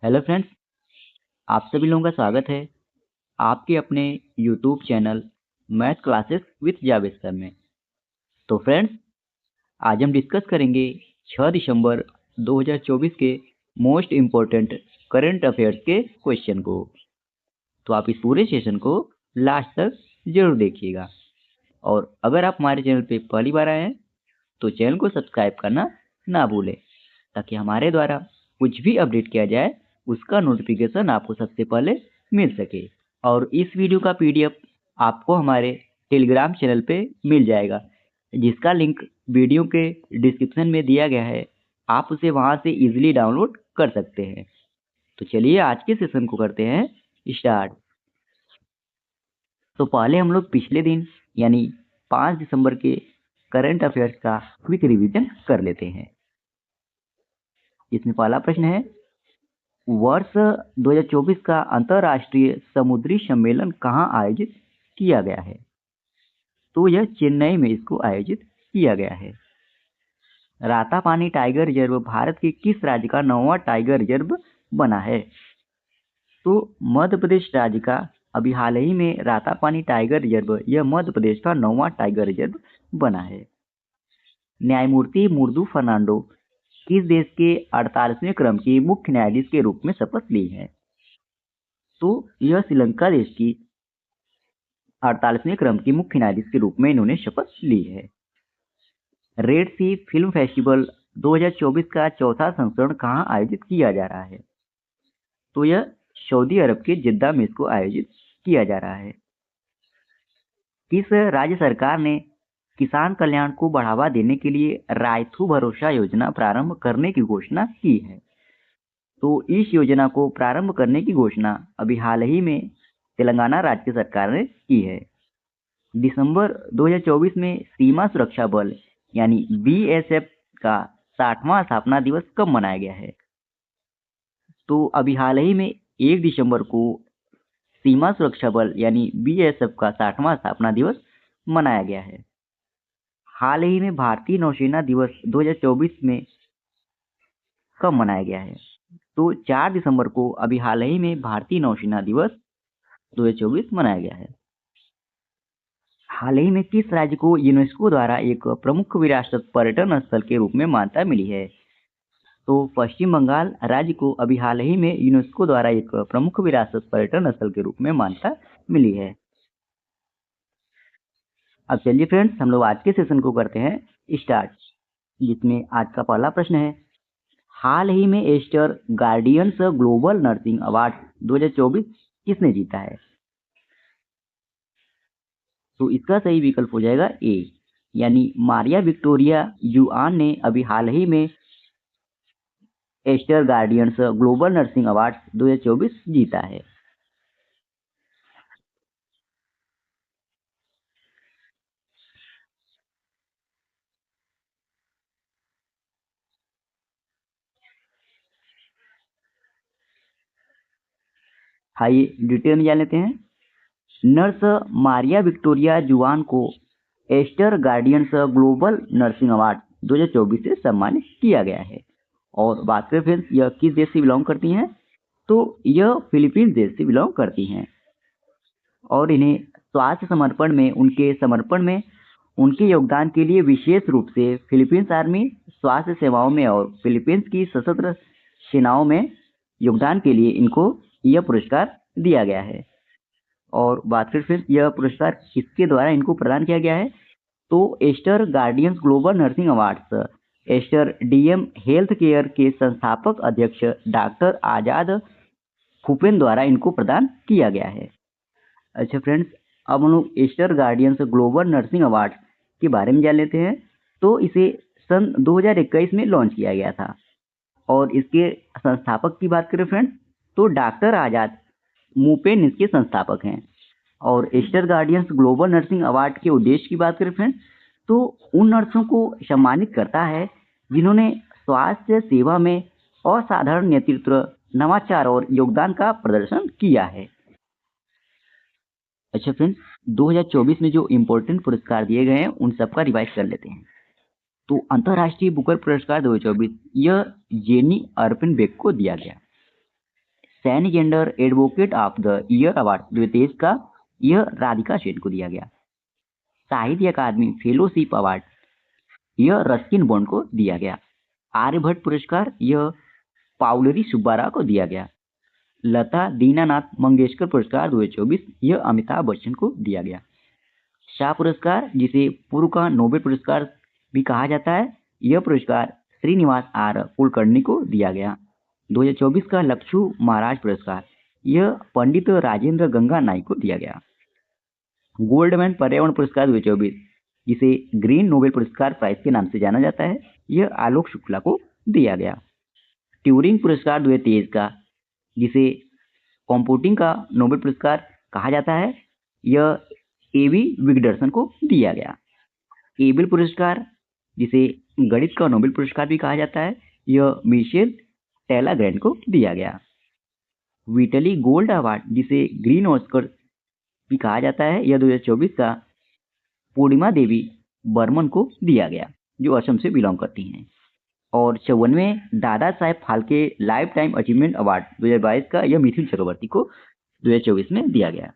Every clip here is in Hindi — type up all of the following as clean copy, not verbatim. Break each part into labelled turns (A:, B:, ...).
A: हेलो फ्रेंड्स, आप सभी लोगों का स्वागत है आपके अपने YouTube channel math classes with Javed में। तो फ्रेंड्स, आज हम डिस्कस करेंगे 6 दिसंबर 2024 के मोस्ट इम्पोर्टेंट करंट अफेयर्स के क्वेश्चन को। तो आप इस पूरे सेशन को लास्ट तक जरूर देखिएगा, और अगर आप हमारे चैनल पे पहली बार आए हैं तो चैनल को सब्सक्राइब करना ना भूलें, ताकि हमारे द्वारा कुछ भी अपडेट किया जाए उसका नोटिफिकेशन आपको सबसे पहले मिल सके। और इस वीडियो का पीडीएफ आपको हमारे टेलीग्राम चैनल पे मिल जाएगा, जिसका लिंक वीडियो के डिस्क्रिप्शन में दिया गया है। आप उसे वहां से इजीली डाउनलोड कर सकते हैं। तो चलिए आज के सेशन को करते हैं स्टार्ट। तो पहले हम लोग पिछले दिन यानी 5 दिसंबर के करंट अफेयर्स का क्विक रिवीजन कर लेते हैं। इसमें पहला प्रश्न है, वर्ष 2024 का अंतर्राष्ट्रीय समुद्री सम्मेलन कहाँ आयोजित किया गया है? तो यह चेन्नई में इसको आयोजित किया गया है। रातापानी टाइगर रिजर्व भारत के किस राज्य का 9वां टाइगर रिजर्व बना है? तो मध्य प्रदेश राज्य का अभी हाल ही में रातापानी टाइगर रिजर्व यह मध्य प्रदेश का 9वां टाइगर रिजर्व बना है। न्यायमूर्ति मुर्दू फर्नांडो किस देश के 48वें क्रम के मुख्य न्यायाधीश के रूप में शपथ ली है? तो यह श्रीलंका देश की 48वें क्रम की मुख्य न्यायाधीश के रूप में इन्होंने शपथ ली है। रेड सी फिल्म फेस्टिवल 2024 का चौथा संस्करण कहाँ आयोजित किया जा रहा है? तो यह सऊदी अरब के जिद्दा में इसको आयोजित किया जा रहा है। किस राज्य सरकार ने किसान कल्याण को बढ़ावा देने के लिए रायथू भरोसा योजना प्रारंभ करने की घोषणा की है? तो इस योजना को प्रारंभ करने की घोषणा अभी हाल ही में तेलंगाना राज्य सरकार ने की है। दिसंबर 2024 में सीमा सुरक्षा बल यानी बीएसएफ का 60वां स्थापना दिवस कब मनाया गया है? तो अभी हाल ही में 1 दिसंबर को सीमा सुरक्षा बल यानी बीएसएफ का 60वां स्थापना दिवस मनाया गया है। हाल ही में भारतीय नौसेना दिवस 2024 में कब मनाया गया है? तो 4 दिसंबर को अभी हाल ही में भारतीय नौसेना दिवस 2024 मनाया गया है। हाल ही में किस राज्य को यूनेस्को द्वारा एक प्रमुख विरासत पर्यटन स्थल के रूप में मान्यता मिली है? तो पश्चिम बंगाल राज्य को अभी हाल ही में यूनेस्को द्वारा एक प्रमुख विरासत पर्यटन स्थल के रूप में मान्यता मिली है। अब चलिए फ्रेंड्स, हम लोग आज के सेशन को करते हैं स्टार्ट, जिसमें आज का पहला प्रश्न है, हाल ही में Aster guardians global nursing award 2024 किसने जीता है? तो इसका सही विकल्प हो जाएगा ए, यानी मारिया विक्टोरिया युआन ने अभी हाल ही में Aster guardians global nursing award 2024 जीता है। आइए डिटेल में जान लेते हैं। नर्स मारिया विक्टोरिया जुआन को Aster guardians global nursing award 2024 से सम्मानित किया गया है। और बात करें फ्रेंड्स, यह किस देश से बिलोंग करती हैं? तो यह फिलीपींस देश से बिलोंग करती हैं। और इन्हें स्वास्थ्य समर्पण में उनके योगदान के लिए विशेष रूप से फिलीपींस आर्मी स्वास्थ्य सेवाओं में और फिलीपींस की सशस्त्र सेनाओं में योगदान के लिए इनको यह पुरस्कार दिया गया है। और बात करें फिर यह पुरस्कार किसके द्वारा इनको प्रदान किया गया है? तो Aster guardians global Nursing Awards Aster DM Health Care के संस्थापक अध्यक्ष डॉक्टर आजाद फुपेन द्वारा इनको प्रदान किया गया है। अच्छा फ्रेंड्स, अब हम लोग Aster guardians global nursing Award के बारे में जान लेते हैं। तो इसे सन 2021 में लॉन्च किया गया था। और इसके संस्थापक की बात करें फ्रेंड्स, तो डॉक्टर आजाद मुपेन इसके संस्थापक हैं। और Aster guardians global nursing Award के उद्देश्य की बात करें फ्रेंड्स, तो उन नर्सों को सम्मानित करता है जिन्होंने स्वास्थ्य सेवा में असाधारण नेतृत्व, नवाचार और योगदान का प्रदर्शन किया है। अच्छा फ्रेंड्स, 2024 में जो इम्पोर्टेंट पुरस्कार दिए गए हैं उन सबका रिवाइज कर लेते हैं। तो अंतर्राष्ट्रीय बुकर पुरस्कार 2024 यह जेनी अर्पिन बेक को दिया गया। सैन gender advocate of the year award 2023 का यह राधिका सेन को दिया गया। साहित्य अकादमी फेलोशिप अवार्ड यह रस्किन बॉन्ड को दिया गया। आर्यभट्ट पुरस्कार यह पाउलरी सुब्बाराव को दिया गया। लता दीनानाथ मंगेशकर पुरस्कार 2024 यह अमिताभ बच्चन को दिया गया। शाह पुरस्कार, जिसे पूर्व का नोबेल पुरस्कार भी कहा जाता है, यह पुरस्कार श्रीनिवास आर कुलकर्णी को दिया गया। 2024 का लक्ष्ू महाराज पुरस्कार यह पंडित राजेंद्र गंगा नाइक को दिया गया। गोल्डमैन पर्यावरण पुरस्कार 2024, जिसे ग्रीन नोबेल पुरस्कार प्राइज के नाम से जाना जाता है, यह आलोक शुक्ला को दिया गया। ट्यूरिंग पुरस्कार 2023 का, जिसे कंप्यूटिंग का नोबेल पुरस्कार कहा जाता है, यह एवी विगडरसन को दिया गया। एबेल पुरस्कार, जिसे गणित का नोबेल पुरस्कार भी कहा जाता है, यह मिशेल टेलाग्रैंड को दिया गया। विटली गोल्ड अवार्ड, जिसे ग्रीन ऑस्कर भी कहा जाता है, यह 2024 का पूर्णिमा देवी बर्मन को दिया गया, जो असम से बिलोंग करती हैं। और 54वें Dada Saheb Phalke life time achievement award 2022 का यह मिथुन चक्रवर्ती को 2024 में दिया गया।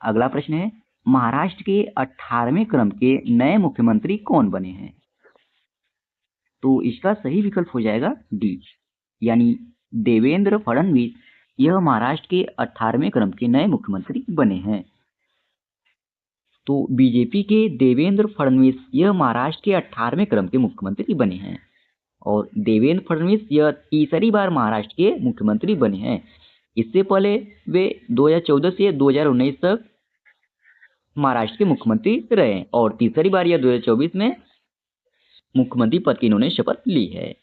A: अगला प्रश्न है, महाराष्ट्र के 18वें क्रम के नए मुख्यमंत्री कौन बने हैं? तो इसका सही विकल्प हो जाएगा डी, यानी देवेंद्र फडणवीस यह महाराष्ट्र के 18वें क्रम के नए मुख्यमंत्री बने हैं। तो बीजेपी के देवेंद्र फडणवीस यह महाराष्ट्र के 18वें क्रम के मुख्यमंत्री बने हैं। और देवेंद्र फडणवीस यह तीसरी बार महाराष्ट्र के मुख्यमंत्री बने हैं। इससे पहले वे 2014 से 2019 तक महाराष्ट्र के मुख्यमंत्री रहे और तीसरी बार यह 2024 में मुख्यमंत्री पद की इन्होंने शपथ ली है।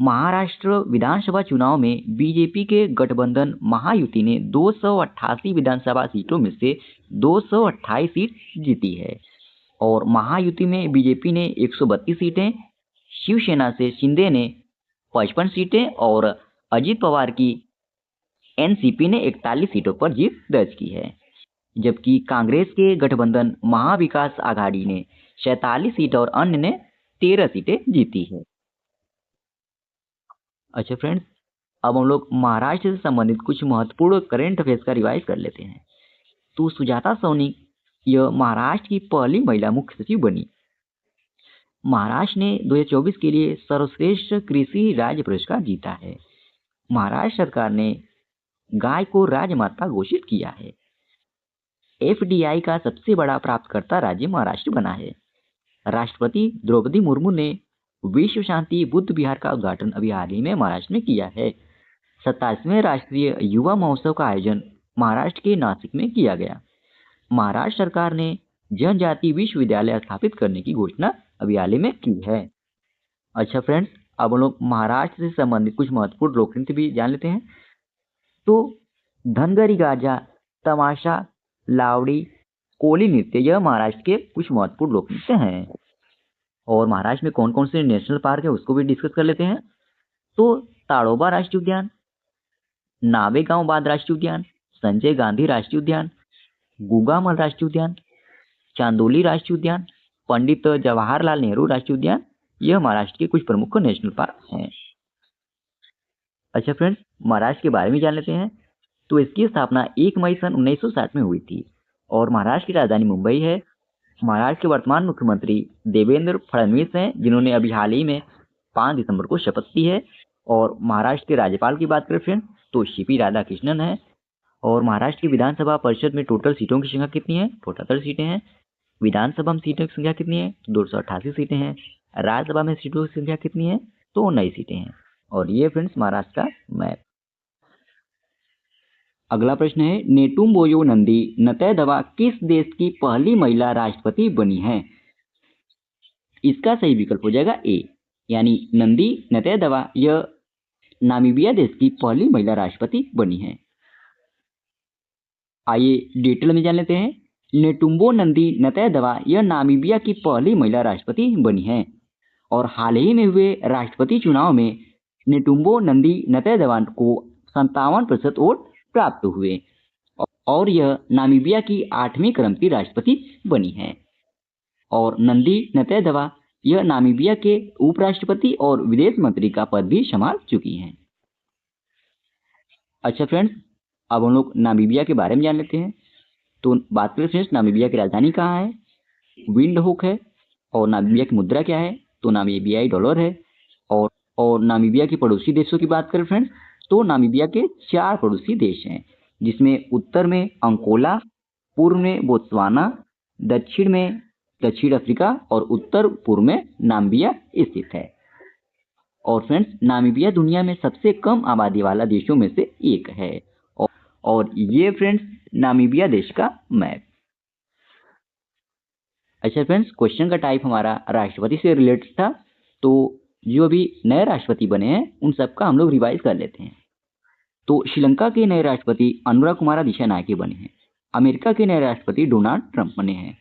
A: महाराष्ट्र विधानसभा चुनाव में बीजेपी के गठबंधन महायुति ने 288 विधानसभा सीटों में से 228 सीट जीती है। और महायुति में बीजेपी ने 132 सीटें, शिवसेना से शिंदे ने 55 सीटें और अजित पवार की एनसीपी ने 41 सीटों पर जीत दर्ज की है। जबकि कांग्रेस के गठबंधन महाविकास आघाड़ी ने 47 सीट और अन्य ने 13 सीटें जीती है। अच्छा फ्रेंड्स, अब हम लोग महाराष्ट्र से संबंधित कुछ महत्वपूर्ण करेंट अफेयर्स का रिवाइज कर लेते हैं। तो सुजाता सौनिक यह महाराष्ट्र की पहली महिला मुख्य सचिव बनी। महाराष्ट्र ने 2024 के लिए सर्वश्रेष्ठ कृषि राज्य पुरस्कार जीता है। महाराष्ट्र सरकार ने गाय को राजमाता घोषित किया है। एफडीआई का सबसे बड़ा प्राप्तकर्ता राज्य महाराष्ट्र बना है। राष्ट्रपति द्रौपदी मुर्मू ने विश्व शांति बुद्ध विहार का उद्घाटन अभी हाल ही में महाराष्ट्र में किया है। 27वें राष्ट्रीय युवा महोत्सव का आयोजन महाराष्ट्र के नासिक में किया गया। महाराष्ट्र सरकार ने जनजाति विश्वविद्यालय स्थापित करने की घोषणा अभी हाल ही में की है। अच्छा फ्रेंड्स, अब हम लोग महाराष्ट्र से संबंधित कुछ महत्वपूर्ण लोक नृत्य भी जान लेते हैं। तो धनगरी गाजा, तमाशा, लावड़ी, कोली नृत्य यह महाराष्ट्र के कुछ महत्वपूर्ण लोक नृत्य हैं। और महाराष्ट्र में कौन कौन से नेशनल पार्क है उसको भी डिस्कस कर लेते हैं। तो ताड़ोबा राष्ट्रीय उद्यान, नावेगांव बांध राष्ट्रीय उद्यान, संजय गांधी राष्ट्रीय उद्यान, गुगामल राष्ट्रीय उद्यान, चांदोली राष्ट्रीय उद्यान, पंडित जवाहरलाल नेहरू राष्ट्रीय उद्यान यह महाराष्ट्र के कुछ प्रमुख नेशनल पार्क हैं। अच्छा फ्रेंड्स, महाराष्ट्र के बारे में जान लेते हैं। तो इसकी स्थापना 1 मई सन 1960 में हुई थी और महाराष्ट्र की राजधानी मुंबई है। महाराष्ट्र के वर्तमान मुख्यमंत्री देवेंद्र फडणवीस हैं, जिन्होंने अभी हाल ही में 5 दिसंबर को शपथ ली है। और महाराष्ट्र के राज्यपाल की बात करें फ्रेंड तो सीपी राधाकृष्णन है। और महाराष्ट्र की विधानसभा परिषद में टोटल सीटों की संख्या कितनी है? 78 सीटें हैं। विधानसभा में सीटों की संख्या कितनी है? 288 सीटें हैं। राज्यसभा में सीटों की संख्या कितनी है? तो 19 सीटें हैं। और ये फ्रेंड्स महाराष्ट्र का मैप। अगला प्रश्न है, नेटुम्बोयो नंदी नतैदवा किस देश की पहली महिला राष्ट्रपति बनी है? इसका सही विकल्प हो जाएगा ए, यानी नंदी नतैदवा यह नामीबिया देश की पहली महिला राष्ट्रपति बनी है। आइए डिटेल में जान लेते हैं। नेटुम्बो नंदी नतैदवा यह नामीबिया की पहली महिला राष्ट्रपति बनी है और हाल ही में हुए राष्ट्रपति चुनाव में नेटुम्बो नंदी नतैदवा को 57% वोट प्राप्त हुए और यह नामीबिया की 8वीं क्रम की राष्ट्रपति बनी है। और नंदी नतैदवा यह नामीबिया के उपराष्ट्रपति और विदेश मंत्री का पद भी संभाल चुकी हैं। अच्छा फ्रेंड्स, अब हम लोग नामीबिया के बारे में जान लेते हैं। तो बात करें फ्रेंड्स, नामीबिया की राजधानी कहाँ है? विंड हुक है। और नामीबिया की मुद्रा क्या है? तो नामीबियाई डॉलर है। और नामीबिया के पड़ोसी देशों की बात करें फ्रेंड्स, तो नामीबिया के 4 पड़ोसी देश हैं, जिसमें उत्तर में अंकोला, पूर्व में बोत्सवाना, दक्षिण में दक्षिण अफ्रीका और उत्तर पूर्व में नामीबिया स्थित है। और फ्रेंड्स, नामीबिया दुनिया में सबसे कम आबादी वाला देशों में से एक है। और ये फ्रेंड्स नामीबिया देश का मैप। अच्छा फ्रेंड्स, क्वेश्चन का टाइप हमारा राष्ट्रपति से रिलेटेड था। तो जो अभी नए राष्ट्रपति बने हैं उन सबका हम लोग रिवाइज कर लेते हैं। तो श्रीलंका के नए राष्ट्रपति अनुरा कुमारा दिशानायके बने हैं। अमेरिका के नए राष्ट्रपति डोनाल्ड ट्रंप बने हैं।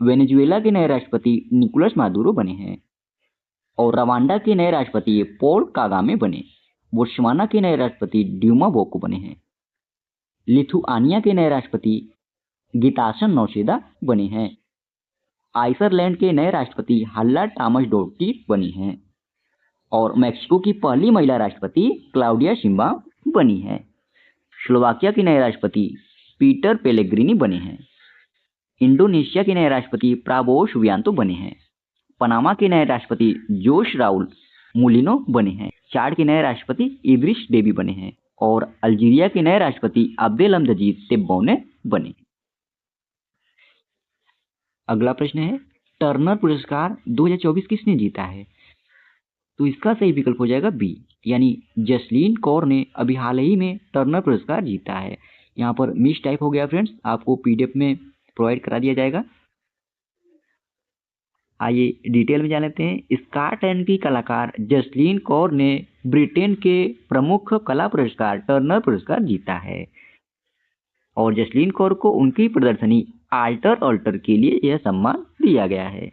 A: वेनेजुएला के नए राष्ट्रपति निकोलस मादुरो बने हैं। और रवांडा के नए राष्ट्रपति पॉल कागामे बने। बोत्सवाना के नए राष्ट्रपति ड्यूमा बोको बने हैं। लिथुआनिया के नए राष्ट्रपति गितासन नौसेदा बने हैं। आइसलैंड के नए राष्ट्रपति हल्ला टॉमस डोटी बनी हैं। और मैक्सिको की पहली महिला राष्ट्रपति क्लाउडिया शिम्बा बनी हैं। स्लोवाकिया के नए राष्ट्रपति पीटर पेलेग्रिनी बने हैं। इंडोनेशिया के नए राष्ट्रपति प्राबोवो सुबियांतो बने हैं। पनामा के नए राष्ट्रपति जोश राउल मुलिनो बने हैं। चाड के नए राष्ट्रपति इद्रिस डेबी बने हैं। और अल्जीरिया के नए राष्ट्रपति अब्देलहमदजीद तेब्बौने बने। अगला प्रश्न है, टर्नर पुरस्कार 2024 किसने जीता है? तो इसका सही विकल्प हो जाएगा बी, यानी जसलीन कौर ने अभी हाल ही में टर्नर पुरस्कार जीता है। यहाँ पर मिस टाइप हो गया फ्रेंड्स, आपको पीडीएफ में प्रोवाइड करा दिया जाएगा। आइए डिटेल में जान लेते हैं। स्कॉटलैंड की कलाकार जसलीन कौर ने ब्रिटेन के प्रमुख कला पुरस्कार टर्नर पुरस्कार जीता है। और जसलीन कौर को उनकी प्रदर्शनी अल्टर के लिए यह सम्मान दिया गया है।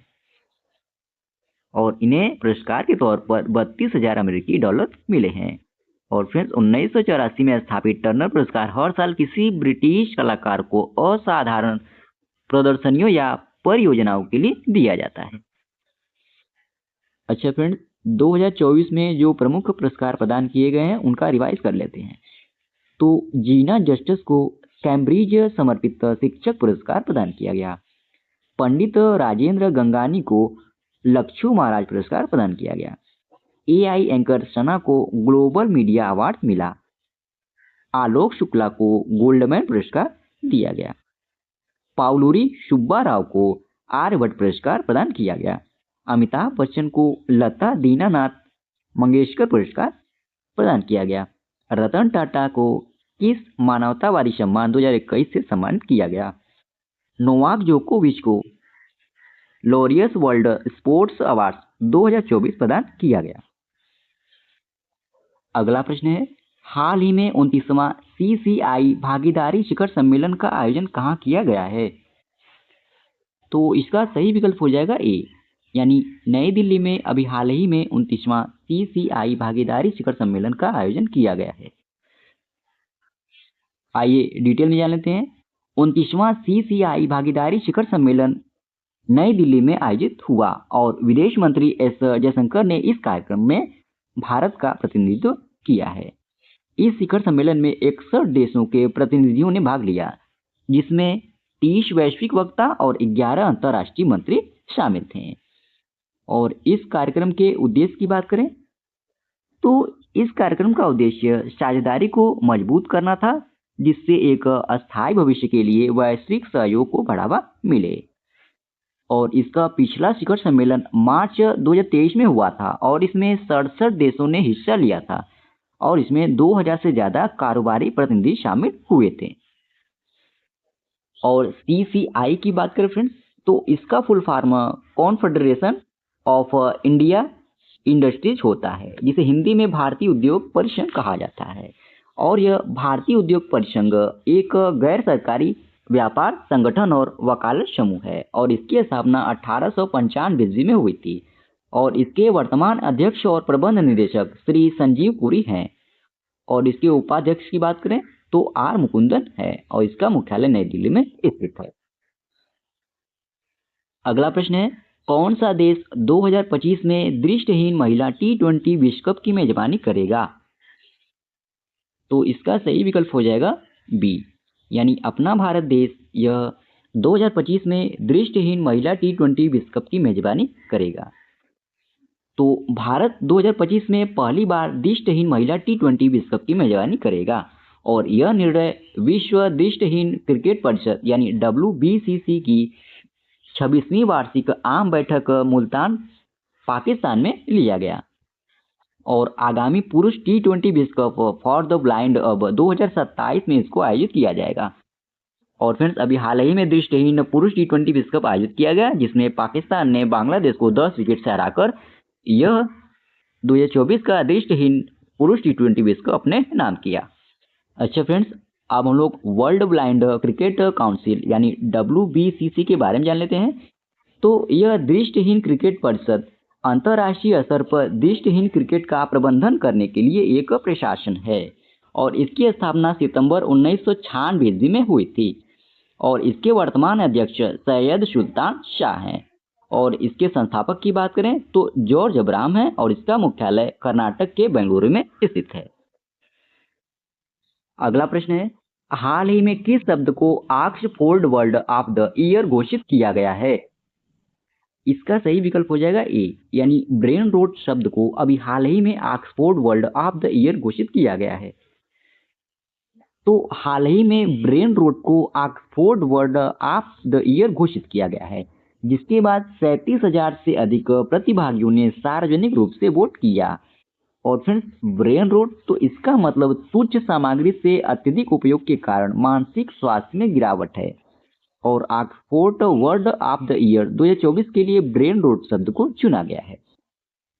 A: और इन्हें पुरस्कार के तौर पर 32,000 अमेरिकी डॉलर मिले हैं। और फ्रेंड्स, 1984 में स्थापित टर्नर पुरस्कार हर साल किसी ब्रिटिश कलाकार को असाधारण प्रदर्शनियों या परियोजनाओं के लिए दिया जाता है। अच्छा फ्रेंड्स, 2024 में जो प्रमुख पुरस्कार प्रदान किए गए हैं उनका रिवाइज कर लेते हैं। तो जीना जस्टिस को कैम्ब्रिज समर्पित शिक्षक पुरस्कार प्रदान किया गया। पंडित राजेंद्र गंगानी को लक्षु महाराज पुरस्कार प्रदान किया गया। एआई एंकर सना को ग्लोबल मीडिया अवार्ड मिला। आलोक शुक्ला को गोल्डमैन पुरस्कार दिया गया। पाउलुरी सुब्बा राव को आर्यभट्ट पुरस्कार प्रदान किया गया। अमिताभ बच्चन को लता दीनानाथ मंगेशकर पुरस्कार प्रदान किया गया। रतन टाटा को किस मानवतावादी सम्मान 2021 से सम्मानित किया गया? नोवाक जोकोविच को लॉरियस वर्ल्ड स्पोर्ट्स अवार्ड 2024 प्रदान किया गया। अगला प्रश्न है, हाल ही में 29वां CCI भागीदारी शिखर सम्मेलन का आयोजन कहाँ किया गया है? तो इसका सही विकल्प हो जाएगा ए, यानी नई दिल्ली में अभी हाल ही में 29वां CCI भागीदारी शिखर सम्मेलन का आयोजन किया गया है। आइए डिटेल में जान लेते हैं। 29वां CCI भागीदारी शिखर सम्मेलन नई दिल्ली में आयोजित हुआ और विदेश मंत्री एस जयशंकर ने इस कार्यक्रम में भारत का प्रतिनिधित्व किया है। इस शिखर सम्मेलन में 61 देशों के प्रतिनिधियों ने भाग लिया, जिसमें 30 वैश्विक वक्ता और 11 अंतर्राष्ट्रीय मंत्री शामिल थे। और इस कार्यक्रम के उद्देश्य की बात करें तो इस कार्यक्रम का उद्देश्य साझेदारी को मजबूत करना था, जिससे एक अस्थायी भविष्य के लिए वैश्विक सहयोग को बढ़ावा मिले। और इसका पिछला शिखर सम्मेलन मार्च 2023 में हुआ था और इसमें 67 देशों ने हिस्सा लिया था और इसमें 2000 से ज्यादा कारोबारी प्रतिनिधि शामिल हुए थे। और CCI की बात करें फ्रेंड्स, तो इसका full form confederation of India industries होता है, जिसे हिंदी में भारतीय उद्योग परिसंघ कहा जाता है। और यह भारतीय उद्योग परिसंघ एक गैर सरकारी व्यापार संगठन और वकालत समूह है और इसकी स्थापना 1895 ईस्वी में हुई थी। और इसके वर्तमान अध्यक्ष और प्रबंध निदेशक श्री संजीव पुरी हैं। और इसके उपाध्यक्ष की बात करें तो आर मुकुंदन है और इसका मुख्यालय नई दिल्ली में स्थित है। अगला प्रश्न है, कौन सा देश 2025 में दृष्टिहीन महिला T20 विश्व कप की मेजबानी करेगा? तो इसका सही विकल्प हो जाएगा बी, यानी अपना भारत देश यह 2025 में दृष्टिहीन महिला T20 विश्व कप की मेजबानी करेगा। तो भारत 2025 में पहली बार दृष्टिहीन महिला T20 विश्व कप की मेजबानी करेगा और यह निर्णय विश्व दृष्टिहीन क्रिकेट परिषद यानी WBCC की 26वीं वार्षिक आम बैठक मुल्तान पाकिस्तान में लिया गया और आगामी पुरुष T20 विश्व कप फॉर द ब्लाइंड अब 2027 में इसको आयोजित किया जाएगा। और फ्रेंड्स, अभी हाल ही में दृष्टिहीन पुरुष T20 विश्व कप आयोजित किया गया जिसमें पाकिस्तान ने बांग्लादेश को 10 विकेट से हराकर यह 2024 का दृष्टिहीन पुरुष T20 विश्व कप अपने नाम किया। अच्छा फ्रेंड्स, अब हम लोग वर्ल्ड ब्लाइंड क्रिकेट काउंसिल यानी WBCC के बारे में जान लेते हैं। तो यह दृष्टिहीन क्रिकेट परिषद अंतर्राष्ट्रीय स्तर पर दृष्टिहीन क्रिकेट का प्रबंधन करने के लिए एक प्रशासन है और इसकी स्थापना सितंबर 1996 ईस्वी में हुई थी और इसके वर्तमान अध्यक्ष सैयद सुल्तान शाह हैं और इसके संस्थापक की बात करें तो जॉर्ज अब्राहम है और इसका मुख्यालय कर्नाटक के बेंगलुरु में स्थित है। अगला प्रश्न है, हाल ही में किस शब्द को Oxford word of the year घोषित किया गया है? इसका सही विकल्प हो जाएगा ए, यानी ब्रेन रोट शब्द को अभी हाल ही में Oxford word of the year घोषित किया गया है। तो हाल ही में ब्रेन रोट को Oxford word of the year घोषित किया गया है जिसके बाद 37,000 से अधिक प्रतिभागियों ने सार्वजनिक रूप से वोट किया। और फ्रेंड्स, ब्रेन रोट तो इसका मतलब तुच्छ सामग्री से अत्यधिक उपयोग के कारण मानसिक स्वास्थ्य में गिरावट है और Oxford word of the year 2024 के लिए ब्रेन रोट शब्द को चुना गया है।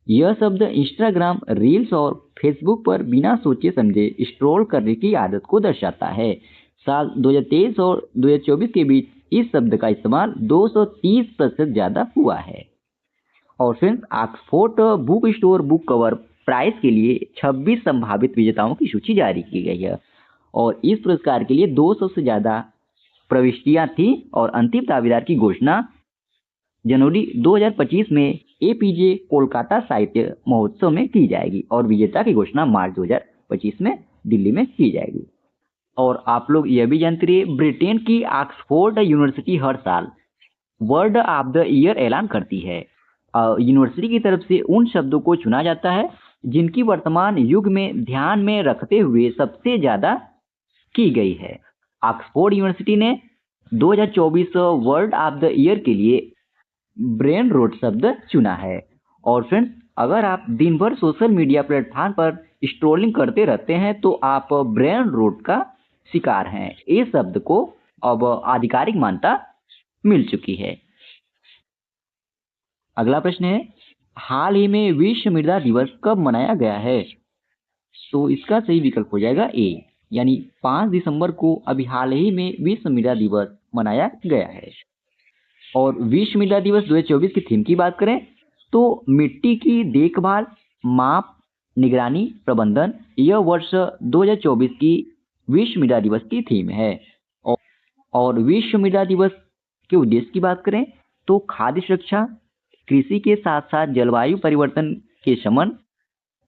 A: यह शब्द इंस्टाग्राम रील्स और फेसबुक पर बिना सोचे समझे स्क्रॉल करने की आदत को दर्शाता है। साल 2023 और 2024 के बीच इस शब्द का इस्तेमाल 230% ज्यादा हुआ है। और friends, Oxford Book Store Book Cover Prize के लिए 26 संभावित विजेताओं की सूची जारी की गई है और इस पुरस्कार के लिए 200 से ज्यादा प्रविष्टियां थी और अंतिम दावेदार की घोषणा जनवरी 2025 में APJ कोलकाता साहित्य महोत्सव में की जाएगी और विजेता की घोषणा मार्च 2025 में दिल्ली में की जाएगी। और आप लोग यह भी जानते रहिए, ब्रिटेन की ऑक्सफोर्ड यूनिवर्सिटी हर साल वर्ड ऑफ द ईयर ऐलान करती है। यूनिवर्सिटी की तरफ से उन शब्दों को चुना जाता है जिनकी वर्तमान युग में ध्यान में रखते हुए सबसे ज्यादा की गई है। ऑक्सफोर्ड यूनिवर्सिटी ने 2024 वर्ड ऑफ द ईयर के लिए ब्रेन रोट शब्द चुना है। और फ्रेंड्स, अगर आप दिन भर सोशल मीडिया प्लेटफॉर्म पर स्ट्रोलिंग करते रहते हैं तो आप ब्रेन रोट का शिकार हैं। इस शब्द को अब आधिकारिक मान्यता मिल चुकी है। अगला प्रश्न है, हाल ही में विश्व मृदा दिवस कब मनाया गया है? तो इसका सही विकल्प हो जाएगा ए, यानी 5 दिसंबर को अभी हाल ही में विश्व मृदा दिवस मनाया गया है। और विश्व मृदा दिवस 2024 की थीम की बात करें तो मिट्टी की देखभाल, माप, निगरानी, प्रबंधन यह वर्ष 2024 की विश्व मृदा दिवस की थीम है। और विश्व मृदा दिवस के उद्देश्य की बात करें तो खाद्य सुरक्षा, कृषि के साथ साथ जलवायु परिवर्तन के शमन,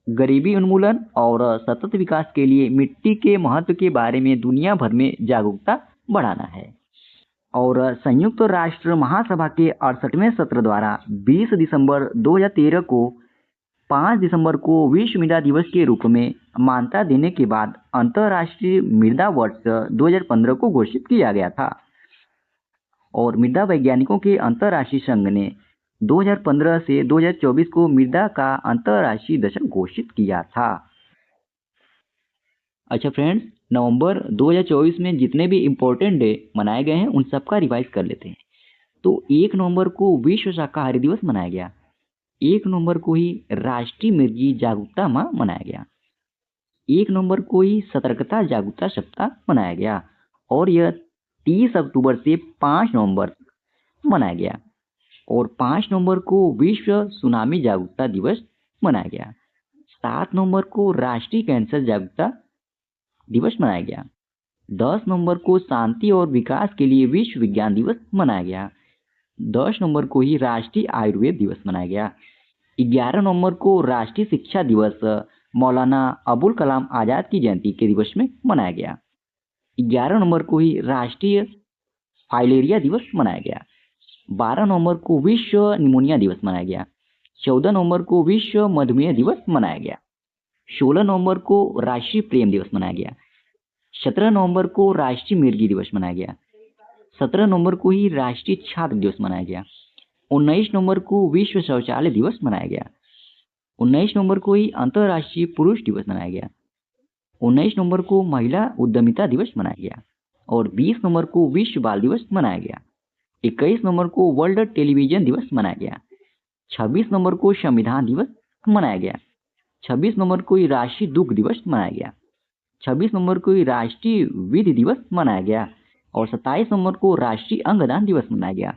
A: गरीबी उन्मूलन और सतत विकास के लिए मिट्टी के महत्व के बारे में दुनिया भर में जागरूकता बढ़ाना है। और संयुक्त राष्ट्र महासभा के 68वें सत्र द्वारा 20 दिसंबर 2013 को 5 दिसंबर को विश्व मृदा दिवस के रूप में मान्यता देने के बाद अंतर्राष्ट्रीय मृदा वर्ष 2015 को घोषित किया गया था। और मृदा वैज्ञानिकों के अंतर्राष्ट्रीय संघ ने 2015 से 2024 को मृदा का अंतर्राष्ट्रीय दशक घोषित किया था। अच्छा फ्रेंड्स, नवंबर 2024 में जितने भी इम्पोर्टेंट डे मनाए गए हैं उन सब का रिवाइज कर लेते हैं। तो 1 नवंबर को विश्व शाकाहारी दिवस मनाया गया। 1 नवंबर को ही राष्ट्रीय मिर्गी जागरूकता माह मनाया गया। 1 नवंबर को ही सतर्कता जागरूकता सप्ताह मनाया गया और यह 30 अक्टूबर से 5 नवंबर मनाया गया। और 5 नवंबर को विश्व सुनामी जागरूकता दिवस मनाया गया। 7 नवंबर को राष्ट्रीय कैंसर जागरूकता दिवस मनाया गया। 10 नवंबर को शांति और विकास के लिए विश्व विज्ञान दिवस मनाया गया। 10 नवंबर को ही राष्ट्रीय आयुर्वेद दिवस मनाया गया। 11 नवंबर को राष्ट्रीय शिक्षा दिवस मौलाना अबुल कलाम आज़ाद की जयंती के दिवस में मनाया गया। 11 नवंबर को ही राष्ट्रीय फाइलेरिया दिवस मनाया गया। 12 नवंबर को विश्व निमोनिया दिवस मनाया गया। 14 नवंबर को विश्व मधुमेह दिवस मनाया गया। 16 नवंबर को राष्ट्रीय प्रेम दिवस मनाया गया। 17 नवंबर को राष्ट्रीय मिर्गी दिवस मनाया गया। 17 नवंबर को ही राष्ट्रीय छात्र दिवस मनाया गया। 19 नवंबर को विश्व शौचालय दिवस मनाया गया। 19 नवंबर को ही अंतर्राष्ट्रीय पुरुष दिवस मनाया गया। 19 नवंबर को महिला उद्यमिता दिवस मनाया गया और 20 नवंबर को विश्व बाल दिवस मनाया गया। 21 नवंबर को वर्ल्ड टेलीविजन दिवस मनाया गया। 26 नवंबर को संविधान दिवस मनाया गया। 26 नवंबर को ही राष्ट्रीय दुग्ध दिवस मनाया गया। 26 नवंबर को ही राष्ट्रीय विधि दिवस मनाया गया और 27 नवंबर को राष्ट्रीय अंगदान दिवस मनाया गया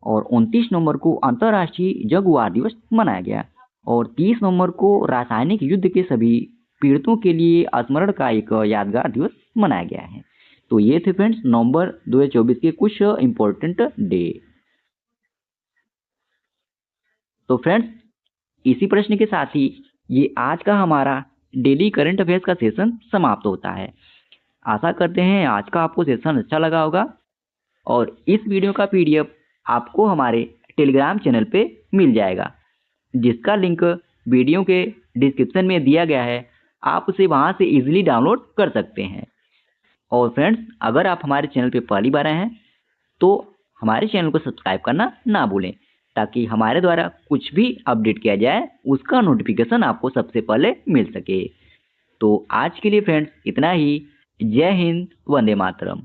A: और 29 नवंबर को अंतर्राष्ट्रीय जगुआर दिवस मनाया गया और 30 नवंबर को रासायनिक युद्ध के सभी पीड़ितों के लिए स्मरण का एक यादगार दिवस मनाया गया है। तो ये थे फ्रेंड्स नवंबर 2024 के कुछ इम्पोर्टेंट डे। तो फ्रेंड्स इसी प्रश्न के साथ ही ये आज का हमारा डेली करंट अफेयर्स का सेशन समाप्त होता है। आशा करते हैं आज का आपको सेशन अच्छा लगा होगा और इस वीडियो का पीडीएफ आपको हमारे टेलीग्राम चैनल पे मिल जाएगा, जिसका लिंक वीडियो के डिस्क्रिप्शन में दिया गया है। आप उसे वहां से इजीली डाउनलोड कर सकते हैं। और फ्रेंड्स अगर आप हमारे चैनल पे पहली बार आए हैं तो हमारे चैनल को सब्सक्राइब करना ना भूलें, ताकि हमारे द्वारा कुछ भी अपडेट किया जाए उसका नोटिफिकेशन आपको सबसे पहले मिल सके। तो आज के लिए फ्रेंड्स इतना ही। जय हिंद, वंदे मातरम।